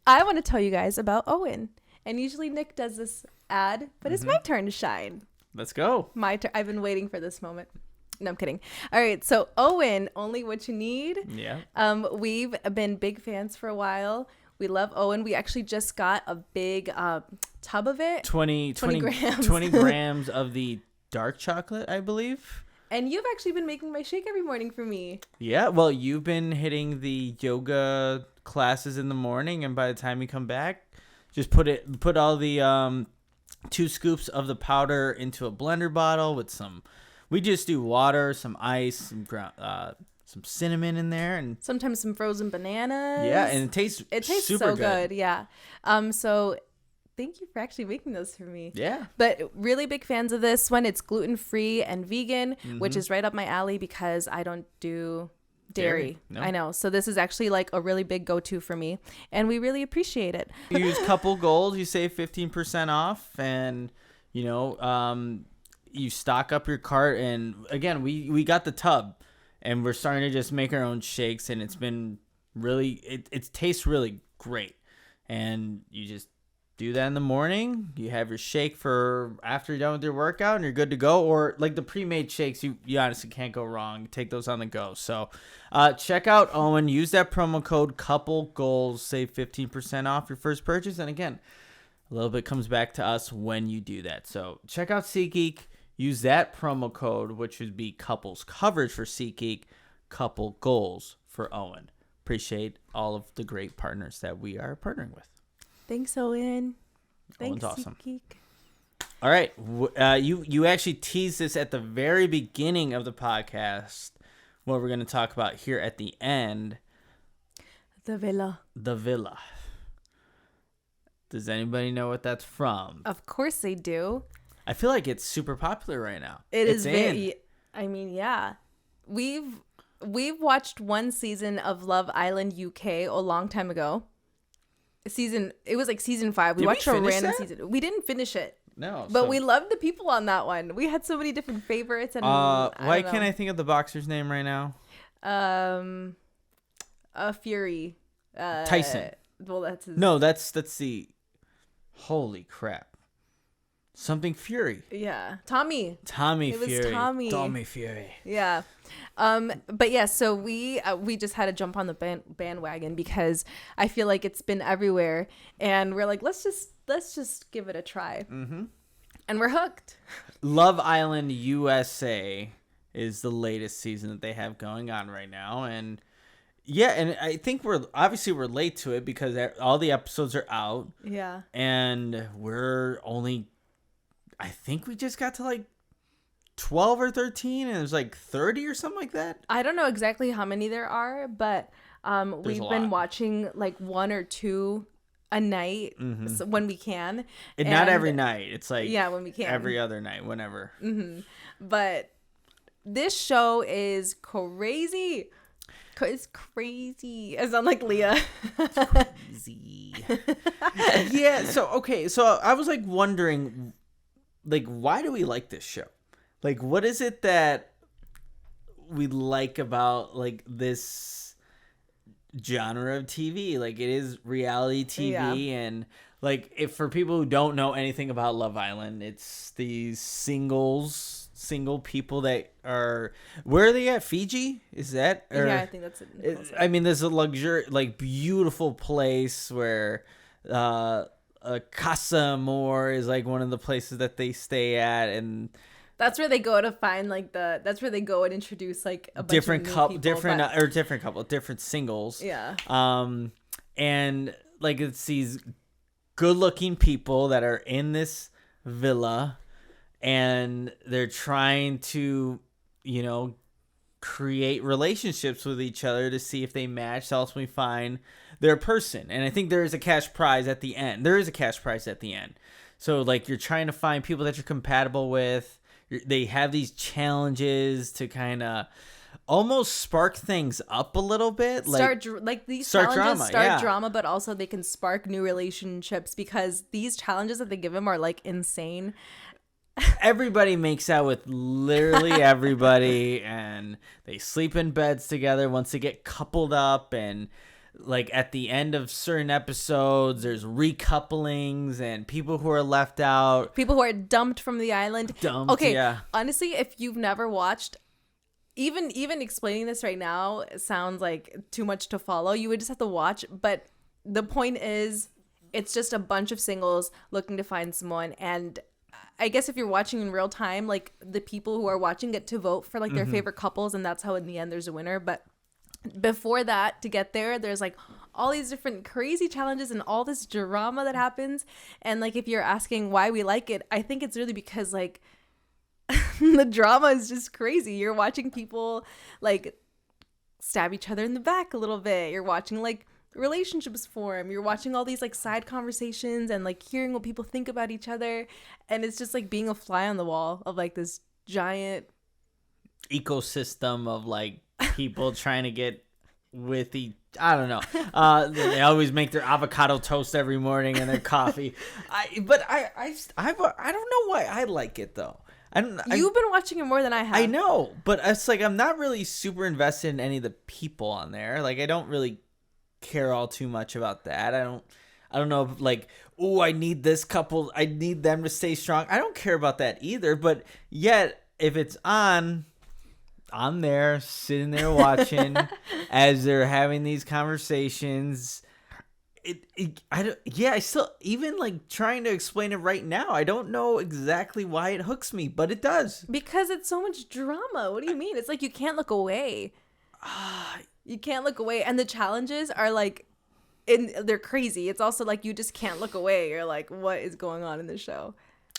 I want to tell you guys about Owen. And usually Nick does this ad, but it's my turn to shine. Let's go. My turn. I've been waiting for this moment. No, I'm kidding. All right, so Owen, only what you need. Yeah. We've been big fans for a while. We love Owen. We actually just got a big tub of it. 20 grams. 20 grams of the dark chocolate, I believe. And you've actually been making my shake every morning for me. Yeah, well, you've been hitting the yoga classes in the morning, and by the time you come back, just put all the 2 scoops of the powder into a blender bottle with we just do water, some ice, some cinnamon in there, and sometimes some frozen bananas. Yeah, and it tastes super so good. Yeah. So thank you for actually making those for me. Yeah. But really big fans of this one. It's gluten-free and vegan, which is right up my alley because I don't do dairy. No. I know. So this is actually like a really big go-to for me, and we really appreciate it. You use Couple Gold, you save 15% off, and you know, you stock up your cart. And again, we got the tub, and we're starting to just make our own shakes, and it's been really, it tastes really great. And you just do that in the morning. You have your shake for after you're done with your workout, and you're good to go. Or like the pre-made shakes, you honestly can't go wrong. Take those on the go. So check out Owen. Use that promo code COUPLEGOALS. Save 15% off your first purchase. And again, a little bit comes back to us when you do that. So check out SeatGeek. Use that promo code, which would be Couples Coverage for SeatGeek, Couple Goals for Owen. Appreciate all of the great partners that we are partnering with. Thanks, Owen. Owen's Thanks, awesome. SeatGeek. All right. You actually teased this at the very beginning of the podcast, what we're going to talk about here at the end. The Villa. The Villa. Does anybody know what that's from? Of course they do. I feel like it's super popular right now. It's very. I mean, yeah. We've watched one season of Love Island UK a long time ago. It was like season 5. We watched a random season. We didn't finish it. No. But we loved the people on that one. We had so many different favorites. And why can't I think of the boxer's name right now? Fury. Tyson. Well, that's his. No, that's the. Holy crap. Something Fury. Yeah. Tommy Fury. It was Tommy Fury. Yeah. But yeah, so we just had to jump on the bandwagon because I feel like it's been everywhere, and we're like, let's just give it a try. Mm-hmm. And we're hooked. Love Island USA is the latest season that they have going on right now, and yeah, and I think we're late to it because all the episodes are out. Yeah. And we're only, I think we just got to like 12 or 13, and there's like 30 or something like that. I don't know exactly how many there are, but we've been watching like 1 or 2 a night when we can. And not every night. It's like when we can. Every other night, whenever. Mm-hmm. But this show is crazy. It's crazy. I sound like Leah. Crazy. Yeah. So I was like wondering, like, why do we like this show? Like, what is it that we like about like this genre of TV? Like, it is reality TV, and like, if for people who don't know anything about Love Island, it's these single people that are, where are they at? Fiji? Is that? I think that's it. I mean, there's a like beautiful place where Casa Amor is like one of the places that they stay at, and that's where they go to find like that's where they go and introduce like a bunch different of couple, different singles. Yeah. And like, it's these good-looking people that are in this villa, and they're trying to, you know, create relationships with each other to see if they match, to ultimately find their person. And I think there is a cash prize at the end. So like, you're trying to find people that you're compatible with. They have these challenges to kind of almost spark things up a little bit. These challenges start drama, but also they can spark new relationships because these challenges that they give them are like insane. Everybody makes out with literally everybody, and they sleep in beds together once they get coupled up, and like at the end of certain episodes there's recouplings and people who are left out, people who are dumped from the island. Honestly, if you've never watched, even explaining this right now sounds like too much to follow. You would just have to watch, but the point is, it's just a bunch of singles looking to find someone. And I guess if you're watching in real time, like, the people who are watching get to vote for like their favorite couples, and that's how in the end there's a winner. But before that, to get there, there's like all these different crazy challenges and all this drama that happens. And like, if you're asking why we like it, I think it's really because like the drama is just crazy. You're watching people like stab each other in the back a little bit. You're watching like relationships form. You're watching all these like side conversations and like hearing what people think about each other, and it's just like being a fly on the wall of like this giant ecosystem of like people trying to get with I don't know. They always make their avocado toast every morning and their coffee. I don't know why I like it though. You've been watching it more than I have. I know, but it's like I'm not really super invested in any of the people on there. Like I don't really care all too much about that. I don't know if like, oh, I need this couple, I need them to stay strong. I don't care about that either, but yet if it's on, I'm there sitting there watching as they're having these conversations. I still, even like trying to explain it right now, I don't know exactly why it hooks me, but it does. Because it's so much drama. What do you mean? It's like you can't look away. You can't look away, and the challenges are like, they're crazy. It's also like you just can't look away. You're like, what is going on in this show?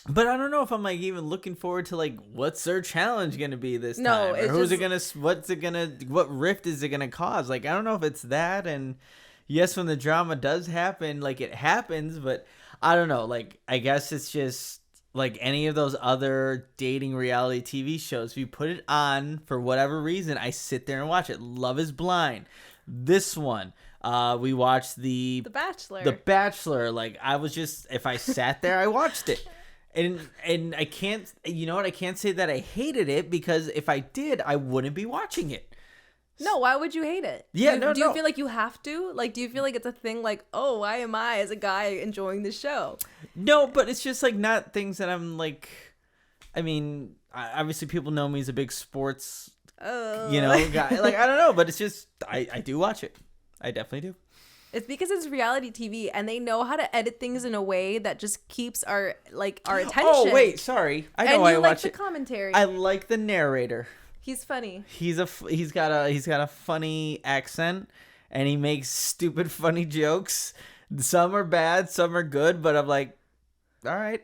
But I don't know if I'm like even looking forward to like what's their challenge gonna be this time. No, or who's it gonna? What's it gonna? What rift is it gonna cause? Like I don't know if it's that. And yes, when the drama does happen, like it happens, but I don't know. Like I guess it's just like any of those other dating reality TV shows. If you put it on for whatever reason, I sit there and watch it. Love is Blind. This one, we watched The Bachelor. The Bachelor. Like I was just, if I sat there, I watched it. And I can't, you know what? I can't say that I hated it because if I did, I wouldn't be watching it. No, why would you hate it? Yeah, do you feel like you have to? Like, do you feel like it's a thing like, oh, why am I as a guy enjoying this show? No, but it's just like not things that I'm like, I mean, obviously people know me as a big sports, guy. Like, I don't know, but it's just, I do watch it. I definitely do. It's because it's reality TV and they know how to edit things in a way that just keeps our attention. Oh, wait, sorry. I know why I watch it. And you like the commentary. I like the narrator. He's funny. He's got a funny accent and he makes stupid funny jokes. Some are bad, some are good, but I'm like, all right.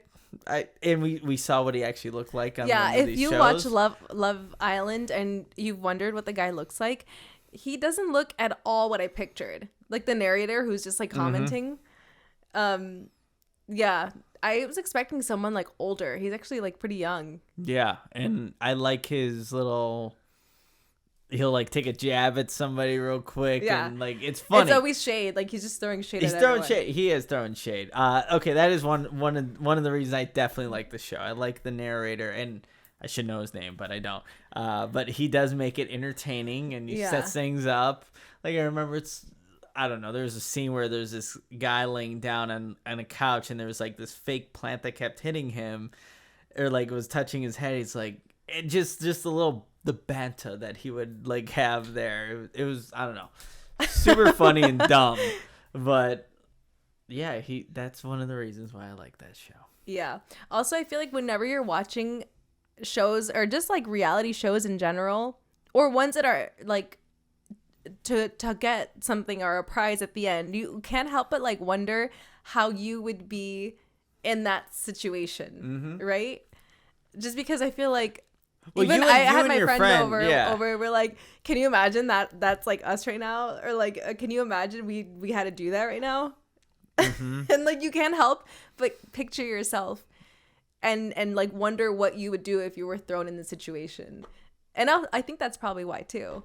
We saw what he actually looked like on one of these shows. If you watch Love Island and you've wondered what the guy looks like, he doesn't look at all what I pictured. Like the narrator who's just like commenting. Yeah. I was expecting someone like older. He's actually like pretty young. Yeah, and I like his little. He'll like take a jab at somebody real quick, and like it's funny. It's always shade. Like he's just throwing shade. He's throwing shade. He is throwing shade. Okay, that is one of the reasons I definitely like the show. I like the narrator, and I should know his name, but I don't. But he does make it entertaining, and he sets things up. Like I remember I don't know, there's a scene where there's this guy laying down on a couch and there was like this fake plant that kept hitting him or like was touching his head. He's like, just the banter that he would like have there. It was, I don't know, super funny and dumb. But yeah, that's one of the reasons why I like that show. Yeah. Also, I feel like whenever you're watching shows or just like reality shows in general or ones that are like, to get something or a prize at the end, you can't help but like wonder how you would be in that situation, right? Just because I feel like even I had my friend over, we're like, can you imagine that's like us right now? Or like, can you imagine we had to do that right now? And like you can't help but picture yourself and like wonder what you would do if you were thrown in the situation. And I think that's probably why too.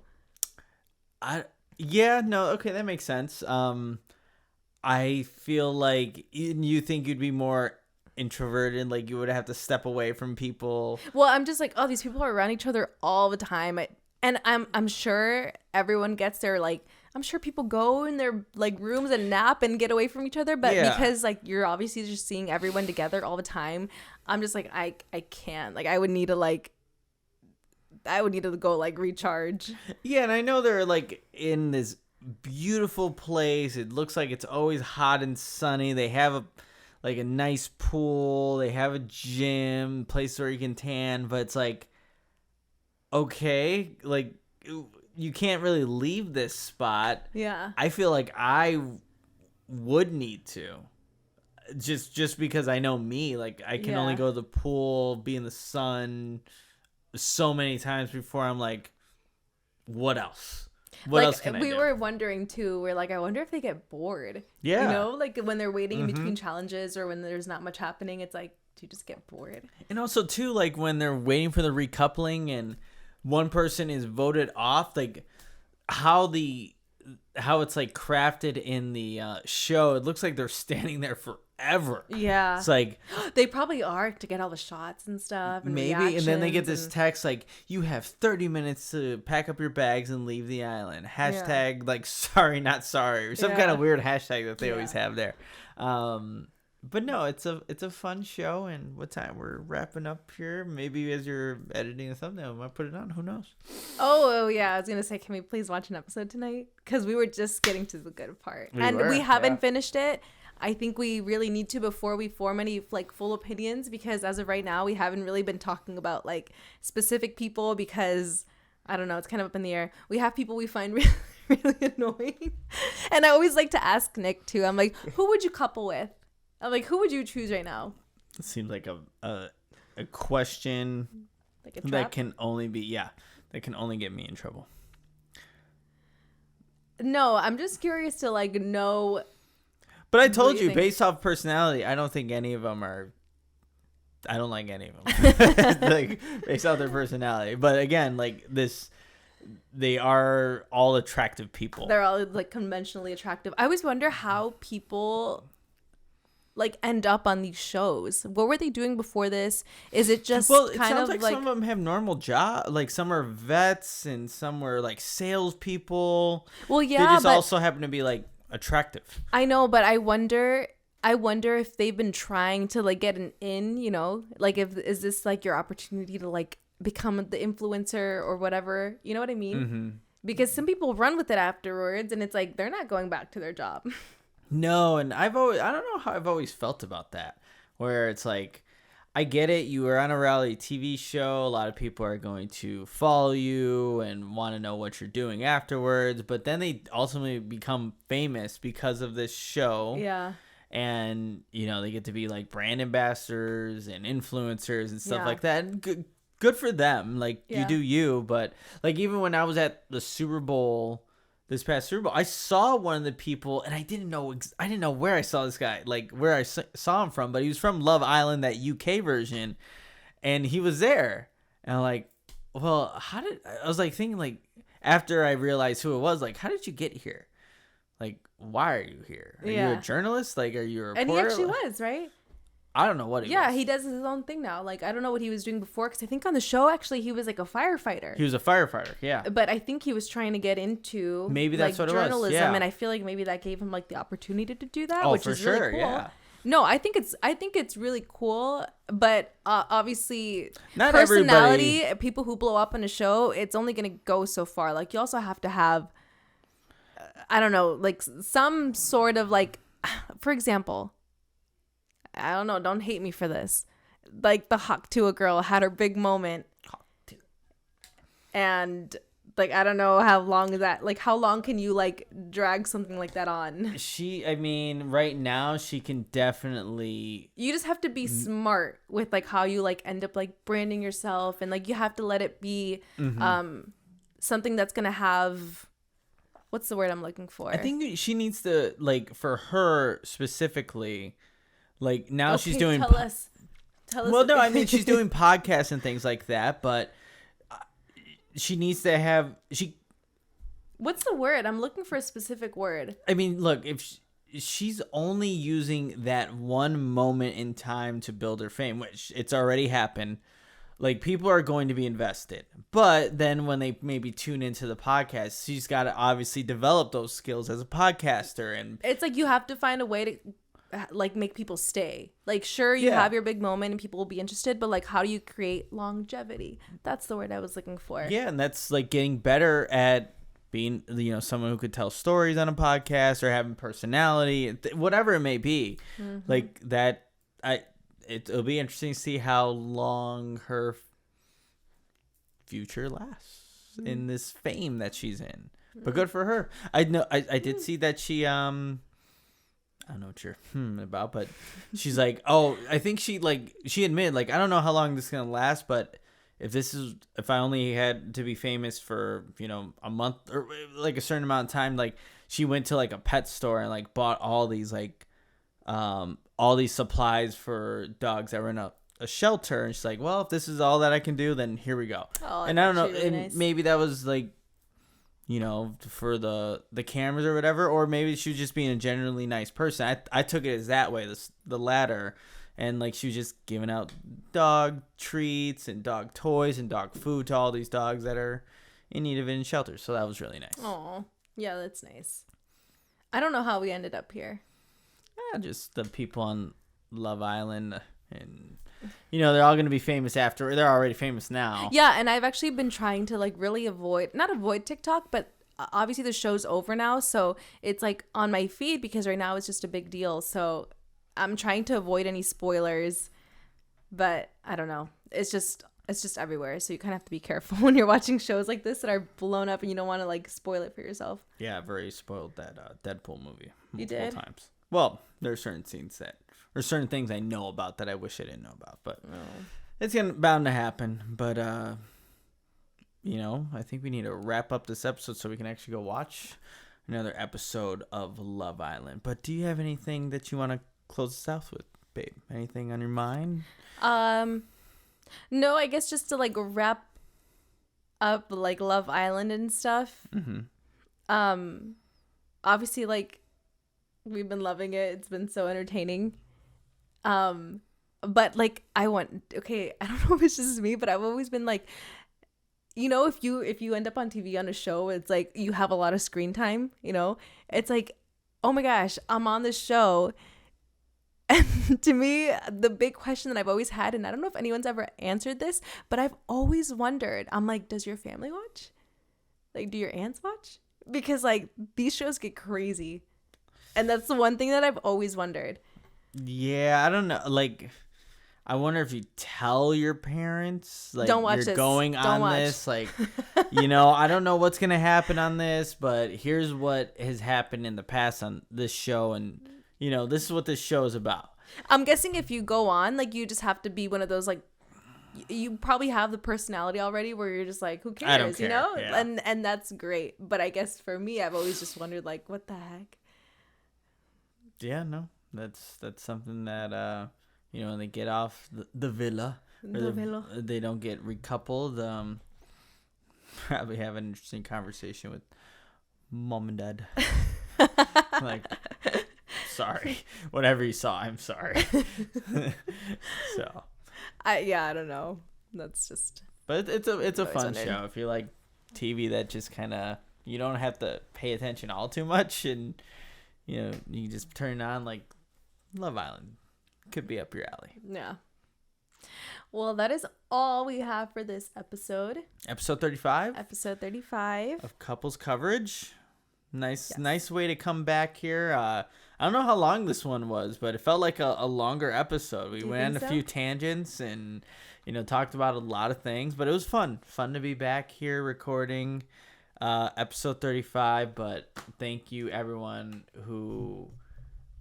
Okay, that makes sense. I feel like you think you'd be more introverted, like you would have to step away from people. Well, I'm just like, oh, these people are around each other all the time, and I'm sure everyone gets their like. I'm sure people go in their like rooms and nap and get away from each other, but because like you're obviously just seeing everyone together all the time, I'm just like I can't. Like I would need to go like recharge. Yeah, and I know they're like in this beautiful place. It looks like it's always hot and sunny. They have a nice pool. They have a gym, place where you can tan, but it's like, okay, like you can't really leave this spot. Yeah. I feel like I would need to. Just because I know me, like I can only go to the pool, be in the sun so many times before I'm like, what else? What else can I do? We were wondering too. We're like, I wonder if they get bored. Yeah. You know, like when they're waiting in between challenges or when there's not much happening, it's like, do you just get bored? And also too, like when they're waiting for the recoupling and one person is voted off, like how it's like crafted in the show, it looks like they're standing there forever. Yeah. It's like they probably are to get all the shots and stuff. And maybe, and then they get this text like, you have 30 minutes to pack up your bags and leave the island. Hashtag like sorry, not sorry, or some kind of weird hashtag that they always have there. But no, it's a fun show. And what time we're wrapping up here? Maybe as you're editing the thumbnail, we might put it on. Who knows? Oh yeah, I was gonna say, can we please watch an episode tonight? Because we were just getting to the good part, we haven't finished it. I think we really need to before we form any like full opinions, because as of right now, we haven't really been talking about like specific people because I don't know, it's kind of up in the air. We have people we find really, really annoying, and I always like to ask Nick too. I'm like, who would you couple with? I'm like, who would you choose right now? It seems like a question like that can only get me in trouble. No, I'm just curious to like know. But I told you, based off personality, I don't think any of them are. I don't like any of them, like based off their personality. But again, like this, they are all attractive people. They're all like conventionally attractive. I always wonder how people like end up on these shows. What were they doing before this? Is it just it sounds like some of them have normal jobs, like some are vets and some were like salespeople. Well, yeah, they just also happen to be like attractive. I know, but I wonder if they've been trying to like get an in, you know, like is this like your opportunity to like become the influencer or whatever, you know what I mean? Mm-hmm. Because some people run with it afterwards and it's like they're not going back to their job. No, and I don't know how I've always felt about that, where it's like, I get it, you are on a reality TV show, a lot of people are going to follow you and want to know what you're doing afterwards, but then they ultimately become famous because of this show. Yeah. And, you know, they get to be like brand ambassadors and influencers and stuff like that. And good for them. Like, you do you, but like even when I was at the Super Bowl, this past Super Bowl, I saw one of the people, and I didn't know where I saw this guy, like where I saw him from, but he was from Love Island, that UK version, and he was there, and I'm like, well, I was like thinking, like after I realized who it was, like, how did you get here? Like, why are you here? Are you a journalist? Like, are you a reporter? And he actually was, right? I don't know what he was. Yeah, he does his own thing now. Like, I don't know what he was doing before, because I think on the show, actually, he was like a firefighter. He was a firefighter, yeah. But I think he was trying to get into maybe that's like, what journalism, it was. Yeah. and I feel like maybe that gave him like the opportunity to do that, oh, which for is sure, really cool. Yeah. No, I think it's really cool, but obviously, not personality, everybody. People who blow up in a show, it's only gonna go so far. Like, you also have to have, I don't know, like some sort of like, for example, I don't know, don't hate me for this. Like the Haktua girl had her big moment. And like, I don't know how long is that, like how long can you like drag something like that on? I mean, right now she can definitely. You just have to be smart with like how you like end up like branding yourself, and like you have to let it be something that's gonna have, what's the word I'm looking for? I think she needs to, like, for her specifically, like now she's doing. Tell us. Well, no, I mean she's doing podcasts and things like that, but she needs to have What's the word? I'm looking for a specific word. I mean, look, if she's only using that one moment in time to build her fame, which it's already happened. Like, people are going to be invested, but then when they maybe tune into the podcast, she's got to obviously develop those skills as a podcaster, and it's like you have to find a way to like make people stay. Like, sure, you have your big moment and people will be interested, but like, how do you create longevity? That's the word I was looking for. Yeah, and that's like getting better at being, you know, someone who could tell stories on a podcast or having personality, whatever it may be. Like that, it'll be interesting to see how long her future lasts in this fame that she's in. But good for her. I did see that she I don't know what you're about, but she's like, oh, I think she admitted, like, I don't know how long this is gonna last, but if I only had to be famous for, a month or like a certain amount of time, like she went to like a pet store and like bought all these like all these supplies for dogs that were in a shelter, and she's like, well, if this is all that I can do, then here we go. And I don't know, really nice. Maybe that was like, for the cameras or whatever, or maybe she was just being a genuinely nice person. I took it as that way, the latter. And like she was just giving out dog treats and dog toys and dog food to all these dogs that are in need of it in shelters. So that was really nice. Oh, yeah, that's nice. I don't know how we ended up here. Just the people on Love Island, and they're all going to be famous after. They're already famous now. Yeah, and I've actually been trying to like really not avoid TikTok, but obviously the show's over now, so it's like on my feed because right now it's just a big deal. So I'm trying to avoid any spoilers, but I don't know. It's just everywhere, so you kind of have to be careful when you're watching shows like this that are blown up and you don't want to like spoil it for yourself. Yeah, I've already spoiled that Deadpool movie multiple times. Well, there are certain scenes or certain things I know about that I wish I didn't know about, but it's bound to happen. But I think we need to wrap up this episode so we can actually go watch another episode of Love Island. But do you have anything that you want to close us out with, babe? Anything on your mind? No, I guess just to like wrap up like Love Island and stuff. Mm-hmm. Obviously, like, we've been loving it. It's been so entertaining. But like I don't know if it's just me, but I've always been like, if you end up on TV on a show, it's like you have a lot of screen time, it's like, oh my gosh, I'm on this show. And to me, the big question that I've always had, and I don't know if anyone's ever answered this, but I've always wondered, I'm like, does your family watch? Like, do your aunts watch? Because like these shows get crazy. And that's the one thing that I've always wondered. Yeah, I don't know. Like, I wonder if you tell your parents, like, don't watch you're this. going don't on watch. this. Like, I don't know what's going to happen on this, but here's what has happened in the past on this show. And, this is what this show is about. I'm guessing if you go on, like, you just have to be one of those, like, you probably have the personality already where you're just like, who cares, I don't care. Yeah. And that's great. But I guess for me, I've always just wondered, like, what the heck? Yeah, no, that's something that when they get off the villa, they don't get recoupled. Probably have an interesting conversation with mom and dad. Like, sorry, whatever you saw, I'm sorry. So, I don't know. That's just. But it's a fun show if you like TV that just kind of, you don't have to pay attention all too much, and you just turn it on. Like, Love Island could be up your alley. Yeah. Well, that is all we have for this episode. Episode 35. Episode 35 of Couples Coverage. Nice way to come back here. I don't know how long this one was, but it felt like a longer episode. We went on a few tangents and talked about a lot of things, but it was fun to be back here recording episode 35. But thank you everyone who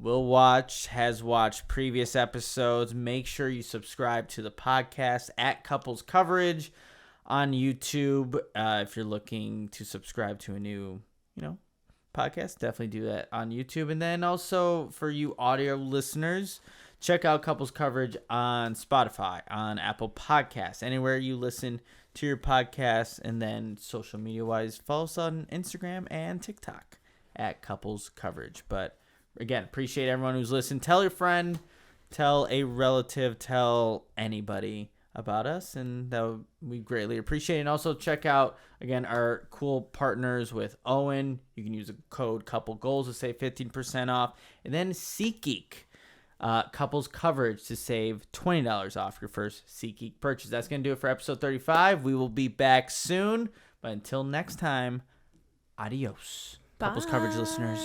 has watched previous episodes. Make sure you subscribe to the podcast at Couples Coverage on YouTube. If you're looking to subscribe to a new podcast, definitely do that on YouTube. And then also for you audio listeners, check out Couples Coverage on Spotify, on Apple Podcasts, anywhere you listen to your podcasts. And then social media wise, follow us on Instagram and TikTok at Couples Coverage. But again, appreciate everyone who's listened. Tell your friend, tell a relative, tell anybody about us, and that we greatly appreciate it. And also check out again our cool partners with Owen. You can use the code Couple Goals to save 15% off, and then SeatGeek Couples Coverage to save $20 off your first SeatGeek purchase. That's gonna do it for episode 35. We will be back soon, but until next time, adios. Bye. Couples Coverage listeners.